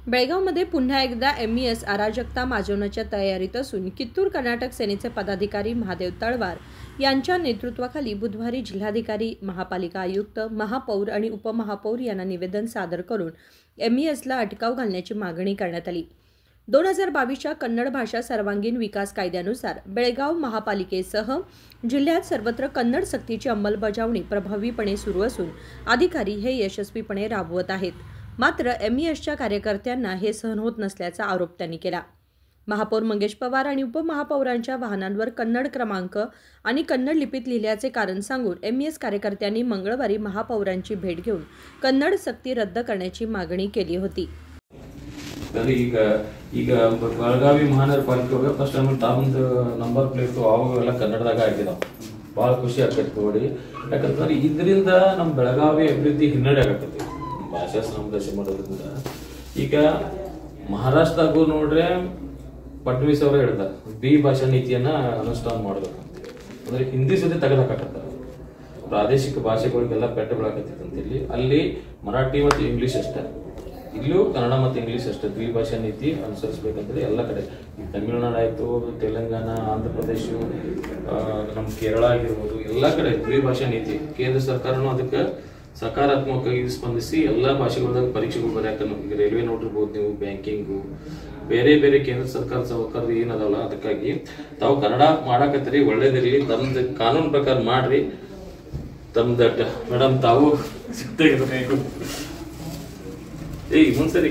बेळगावमध्ये पुन्हा एकदा MES अराजकता माजवण्याच्या तयारीत असून कित्तूर कर्नाटक सेनेचे पदाधिकारी महादेव तळवार यांच्या नेतृत्वाखाली बुधवारी जिल्हाधिकारी, महापालिका आयुक्त, महापौर आणि उपमहापौर यांना निवेदन सादर करून MESला अटकाव घालण्याची मागणी करण्यात आली। 2022च्या कन्नड भाषा सर्वांगीण विकास कायद्यानुसार बेळगाव महापालिकेसह जिल्ह्यात सर्वत्र कन्नड सक्तीची अंमलबजावणी प्रभावीपणे सुरू असून अधिकारी हे यशस्वीपणे राबवत आहेत। मात्र MESच्या कार्यकर्त्यांना हे सहन होत नसल्याचा आरोप त्यांनी केला। महापौर मंगेश पवार आणि उपमहापौरांच्या वाहनांवर कन्नड क्रमांक आणि कन्नड लिपीत लिहिल्याचे कारण सांगून MES कार्यकर्त्यांनी मंगळवारी महापौरांची भेट घेऊन कन्नड सक्ती रद्द करण्याची मागणी केली होती। ಈಗ ಬೆಳಗಾವಿ ಮಹಾನಗರ ಪಾಲಿಕೆ ಒಳಗೆ ಫಸ್ಟ್ ಟೈಮ್ ತಾವಂದು ನಂಬರ್ ಪ್ಲೇಟ್ ಅವಾಗೆಲ್ಲ ಕನ್ನಡದಾಗ ಆಗಿದಾವ। ಭಾಳ ಖುಷಿ ಆಕೈತಿ ನೋಡಿ, ಯಾಕಂದ್ರೆ ಇದರಿಂದ ನಮ್ಮ ಬೆಳಗಾವಿ ಅಭಿವೃದ್ಧಿ ಹಿನ್ನಡೆ ಆಗತ್ತೈತಿ ಭಾಷಾ ಸಂರಕ್ಷಣೆ ಮಾಡೋದ್ರಿಂದ। ಈಗ ಮಹಾರಾಷ್ಟ್ರದಾಗೂ ನೋಡ್ರೆ ಫಡ್ನವೀಸ್ ಅವರು ಹೇಳ್ತಾರೆ ಬಿ ಭಾಷಾ ನೀತಿಯನ್ನ ಅನುಷ್ಠಾನ ಮಾಡಬೇಕಂತ, ಅಂದ್ರೆ ಹಿಂದಿ ಜೊತೆ ತೆಗೆದಾಕತ್ತಾರ। ಪ್ರಾದೇಶಿಕ ಭಾಷೆಗಳಿಗೆಲ್ಲ ಪೆಟ್ಟು ಬೀಳಾಕತ್ತೈತಿ ಅಂತೇಳಿ ಅಲ್ಲಿ ಮರಾಠಿ ಮತ್ತು ಇಂಗ್ಲಿಷ್ ಅಷ್ಟೇ, ಇಲ್ಲೂ ಕನ್ನಡ ಮತ್ತು ಇಂಗ್ಲಿಷ್ ಅಷ್ಟೇ ದ್ವಿಭಾಷಾ ನೀತಿ ಅನುಸರಿಸಬೇಕಂತೇಳಿ ಎಲ್ಲ ಕಡೆ ತಮಿಳುನಾಡು ಆಯಿತು, ತೆಲಂಗಾಣ, ಆಂಧ್ರ ಪ್ರದೇಶ, ನಮ್ಮ ಕೇರಳ ಆಗಿರ್ಬೋದು ಎಲ್ಲ ಕಡೆ ದ್ವಿಭಾಷಾ ನೀತಿ ಕೇಂದ್ರ ಸರ್ಕಾರನೂ ಅದಕ್ಕೆ ಸಕಾರಾತ್ಮಕವಾಗಿ ಸ್ಪಂದಿಸಿ ಎಲ್ಲ ಭಾಷೆಗಳದಾಗ ಪರೀಕ್ಷೆಗಳು ಬರ್ಯಾಕ ಈಗ ರೈಲ್ವೆ ನೋಡಿರ್ಬೋದು ನೀವು, ಬ್ಯಾಂಕಿಂಗು, ಬೇರೆ ಬೇರೆ ಕೇಂದ್ರ ಸರ್ಕಾರ ಸಹಕಾರದ ಏನದಲ್ಲ ಅದಕ್ಕಾಗಿ ತಾವು ಕನ್ನಡ ಮಾಡಾಕತ್ತೀರಿ, ಒಳ್ಳೇದಿರಲಿ, ತಮ್ದು ಕಾನೂನು ಪ್ರಕಾರ ಮಾಡ್ರಿ, ತಮ್ದು ಮೇಡಮ್ ತಾವು ಸಿಗ್ತಾಯಿದ್ರು ಮುಂದ್ಸರಿ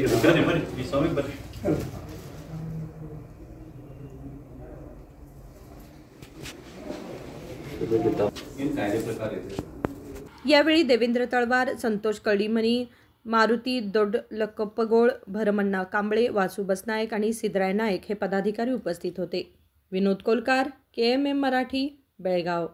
यावेळी देवेंद्र तळवार, संतोष कळीमनी, मारुती दोडलकप्पगोळ, भरमण्णा कांबळे, वासू बसनायक आणि सिद्धराय नायक हे पदाधिकारी उपस्थित होते। विनोद कोलकार, KMM मराठी, बेळगाव।